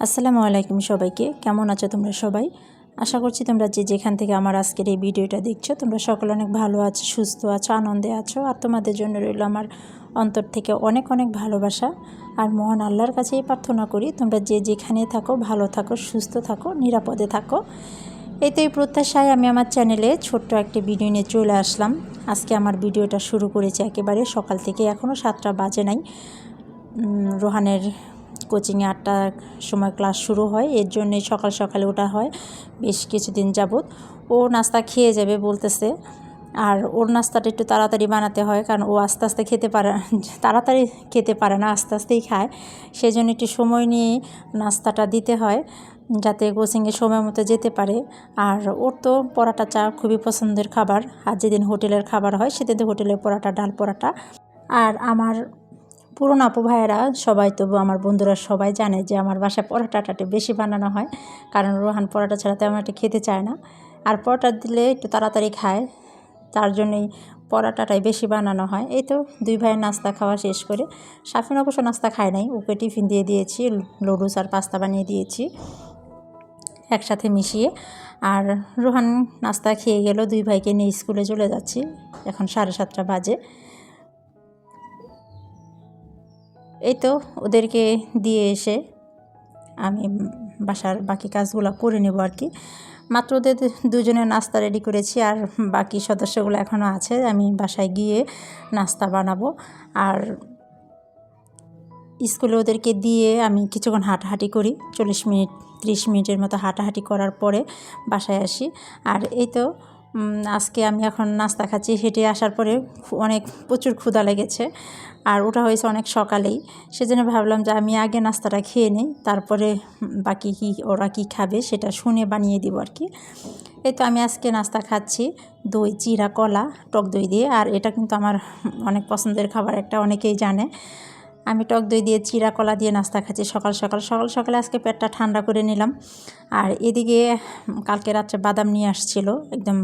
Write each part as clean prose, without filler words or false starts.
আসসালামু আলাইকুম সবাইকে। কেমন আছো তোমরা সবাই? আশা করছি তোমরা যে যেখান থেকে আমার আজকের এই ভিডিওটা দেখছো তোমরা সকলে অনেক ভালো আছো, সুস্থ আছো, আনন্দে আছো। আর তোমাদের জন্য রইল আমার অন্তর থেকে অনেক অনেক ভালোবাসা। আর মহান আল্লাহর কাছেই প্রার্থনা করি তোমরা যে যেখানে থাকো ভালো থাকো, সুস্থ থাকো, নিরাপদে থাকো। এই তো এই প্রত্যাশায় আমি আমার চ্যানেলে ছোট্ট একটি ভিডিও নিয়ে চলে আসলাম। আজকে আমার ভিডিওটা শুরু করেছি একেবারে সকাল থেকে, এখনও 7টা বাজে নাই। রোহানের কোচিংয়ে 8টার সময় ক্লাস শুরু হয়, এর জন্যে সকাল সকালে ওঠা হয় বেশ কিছুদিন যাবৎ। ও নাস্তা খেয়ে যাবে বলতেছে, আর ওর নাস্তাটা একটু তাড়াতাড়ি বানাতে হয়, কারণ ও আস্তে আস্তে খেতে পারে, তাড়াতাড়ি খেতে পারে না, আস্তে আস্তেই খায়। সেই জন্য একটু সময় নিয়ে নাস্তাটা দিতে হয় যাতে কোচিংয়ে সময় মতো যেতে পারে। আর ওর তো পরাটা চা খুবই পছন্দের খাবার, আর যেদিন হোটেলের খাবার হয় সেদিন তো হোটেলের পরাটা, ডাল পরাটা। আর আমার পুরনো আপু ভাইয়েরা সবাই, তবু আমার বন্ধুরা সবাই জানে যে আমার বাসায় পরোটাটা বেশি বানানো হয়, কারণ রোহান পরোটা ছাড়া তেমন একটা খেতে চায় না। আর পরোটা দিলে একটু তাড়াতাড়ি খায়, তার জন্যই পরোটাটাই বেশি বানানো হয়। এই তো দুই ভাইয়ের নাস্তা খাওয়া শেষ করে, সাফিন অবশ্য নাস্তা খায় নাই, ওকে টিফিন দিয়ে দিয়েছি, লুডুস আর পাস্তা বানিয়ে দিয়েছি একসাথে মিশিয়ে। আর রোহান নাস্তা খেয়ে গেল, দুই ভাইকে নিয়ে স্কুলে চলে যাচ্ছি। এখন 7:30 বাজে। এই তো ওদেরকে দিয়ে এসে আমি বাসার বাকি কাজগুলো করে নেব আর কি। মাত্র ওদের দুজনের নাস্তা রেডি করেছি, আর বাকি সদস্যগুলো এখনও আছে। আমি বাসায় গিয়ে নাস্তা বানাবো। আর স্কুলে ওদেরকে দিয়ে আমি কিছুক্ষণ হাঁটাহাঁটি করি, 40 মিনিট 30 মিনিটের মতো হাঁটাহাঁটি করার পরে বাসায় আসি। আর এই তো আজকে আমি এখন নাস্তা খাচ্ছি। হেঁটে আসার পরে প্রচুর ক্ষুধা লেগেছে, আর ওটা হয়েছে অনেক সকালেই। সেজন্য ভাবলাম যে আমি আগে নাস্তাটা খেয়ে নিই, তারপরে বাকি ওরা কি খাবে সেটা শুনে বানিয়ে দিব আর কি। এই তো আমি আজকে নাস্তা খাচ্ছি দই চিরা কলা টক দই দিয়ে। আর এটা কিন্তু আমার অনেক পছন্দের খাবার একটা, অনেকেই জানে। আমি টক দই দিয়ে চিরা কলা দিয়ে নাস্তা খাচ্ছি সকাল সকালে। আজকে পেটটা ঠান্ডা করে নিলাম। আর এদিকে কালকে রাত্রে বাদাম নিয়ে আসছিল, একদম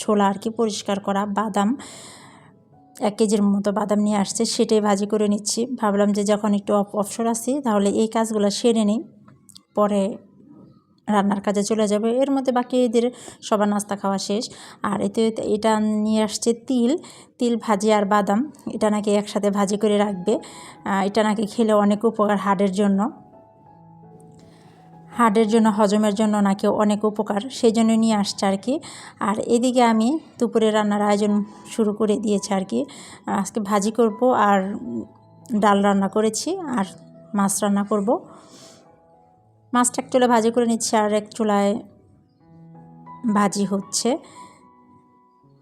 ছোলা আর কি, পরিষ্কার করা বাদাম, 1 কেজির মতো বাদাম নিয়ে আসছে, সেটাই ভাজি করে নিচ্ছি। ভাবলাম যে যখন একটু অবসর আছি তাহলে এই কাজগুলো সেরে নিই, পরে রান্নার কাজে চলে যাবে। এর মধ্যে বাকি এদের সবার নাস্তা খাওয়া শেষ। আর এতে এটা নিয়ে আসছে তিল ভাজি আর বাদাম, এটা নাকি একসাথে ভাজি করে রাখবে। এটা নাকি খেলে অনেক উপকার হাড়ের জন্য, হজমের জন্য নাকি অনেক উপকার, সেই জন্য নিয়ে আসছে আর কি। আর এদিকে আমি দুপুরে রান্নার আয়োজন শুরু করে দিয়েছি আর কি। আজকে ভাজি করব, আর ডাল রান্না করেছি, আর মাছ রান্না করব। মাছটা এক চুলায় ভাজি করে নিচ্ছে, আর এক চুলায় ভাজি হচ্ছে।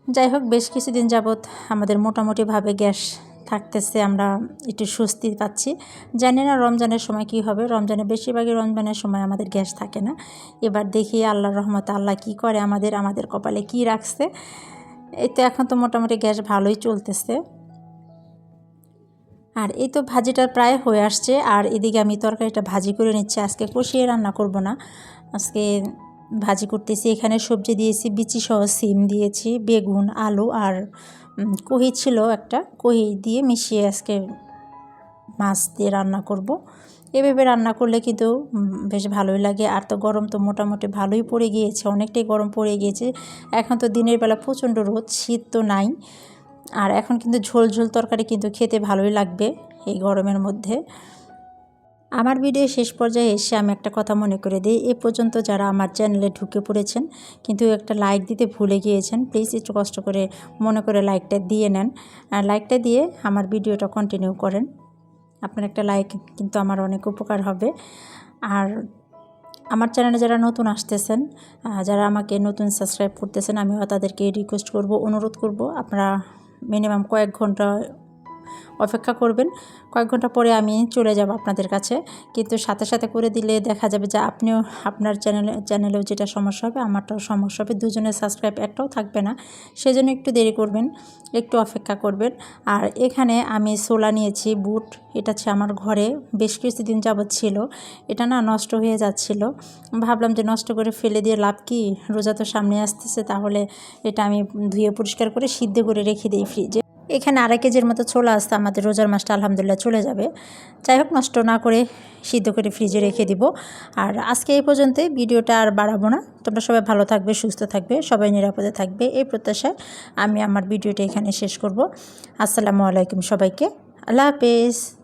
যাই হোক, বেশ কিছুদিন যাবৎ আমাদের মোটামুটিভাবে গ্যাস থাকতেছে, আমরা একটু স্বস্তি পাচ্ছি। জানি না রমজানের সময় কি হবে। বেশিরভাগই রমজানের সময় আমাদের গ্যাস থাকে না। এবার দেখি আল্লাহর রহমতে আল্লাহ কি করে, আমাদের কপালে কি রাখছে। এই তো এখন তো মোটামুটি গ্যাস ভালোই চলতেছে। আর এই তো ভাজিটা প্রায় হয়ে আসছে, আর এদিকে আমি তরকারিটা ভাজি করে নিচ্ছি। আজকে কষিয়ে রান্না করব না, আজকে ভাজি করতেছি। এখানে সবজি দিয়েছি, বিচি সহ সিম দিয়েছি, বেগুন, আলু, আর কহি ছিল একটা, কহি দিয়ে মিশিয়ে আজকে মাছ দিয়ে রান্না করব। এভাবে রান্না করলে কিন্তু বেশ ভালোই লাগে। আর তো গরম তো মোটামুটি ভালোই পড়ে গিয়েছে, অনেকটাই গরম পড়ে গিয়েছে। এখন তো দিনের বেলা প্রচণ্ড রোদ, শীত তো নাই। আর এখন কিন্তু ঝোল তরকারি কিন্তু খেতে ভালোই লাগবে এই গরমের মধ্যে। আমার ভিডিও শেষ পর্যায়ে এসে আমি একটা কথা মনে করে দিই, এ পর্যন্ত যারা আমার চ্যানেলে ঢুকে পড়েছেন কিন্তু একটা লাইক দিতে ভুলে গিয়েছেন, প্লিজ একটু কষ্ট করে মনে করে লাইকটা দিয়ে নেন। আর লাইকটা দিয়ে আমার ভিডিওটা কন্টিনিউ করেন। আপনার একটা লাইক কিন্তু আমার অনেক উপকার হবে। আর আমার চ্যানেলে যারা নতুন আসতেছেন, যারা আমাকে নতুন সাবস্ক্রাইব করতেছেন, আমিও তাদেরকে রিকোয়েস্ট করব, অনুরোধ করব, আপনারা মিনিমাম কয়েক ঘন্টা অপেক্ষা করবেন। কয়েক ঘন্টা পরে আমি চলে যাব আপনাদের কাছে। কিন্তু সাথে সাথে করে দিলে দেখা যাবে যে আপনিও আপনার চ্যানেলেও যেটা সমস্যা হবে আমারটাও সমস্যা হবে, দুজনের সাবস্ক্রাইব একটাও থাকবে না। সেজন্য একটু দেরি করবেন, একটু অপেক্ষা করবেন। আর এখানে আমি ছোলা নিয়েছি, বুট, এটা হচ্ছে আমার ঘরে বেশ কিছুদিন যাবৎ ছিল। এটা না নষ্ট হয়ে যাচ্ছিল, ভাবলাম যে নষ্ট করে ফেলে দিয়ে লাভ কি, রোজা তো সামনে আসতেছে, তাহলে এটা আমি ধুয়ে পরিষ্কার করে সিদ্ধ করে রেখে দিই ফ্রিজে। এখানে 2.5 কেজির মতো ছোলা আসতে আমাদের রোজার মাসটা আলহামদুলিল্লাহ চলে যাবে। যাই হোক, নষ্ট না করে সিদ্ধ করে ফ্রিজে রেখে দিব। আর আজকে এই পর্যন্তই, ভিডিওটা আর বাড়াবো না। তোমরা সবাই ভালো থাকবে, সুস্থ থাকবে, সবাই নিরাপদে থাকবে, এই প্রত্যাশায় আমি আমার ভিডিওটা এখানে শেষ করব। আসসালামু আলাইকুম সবাইকে। আল্লাহ হাফেজ।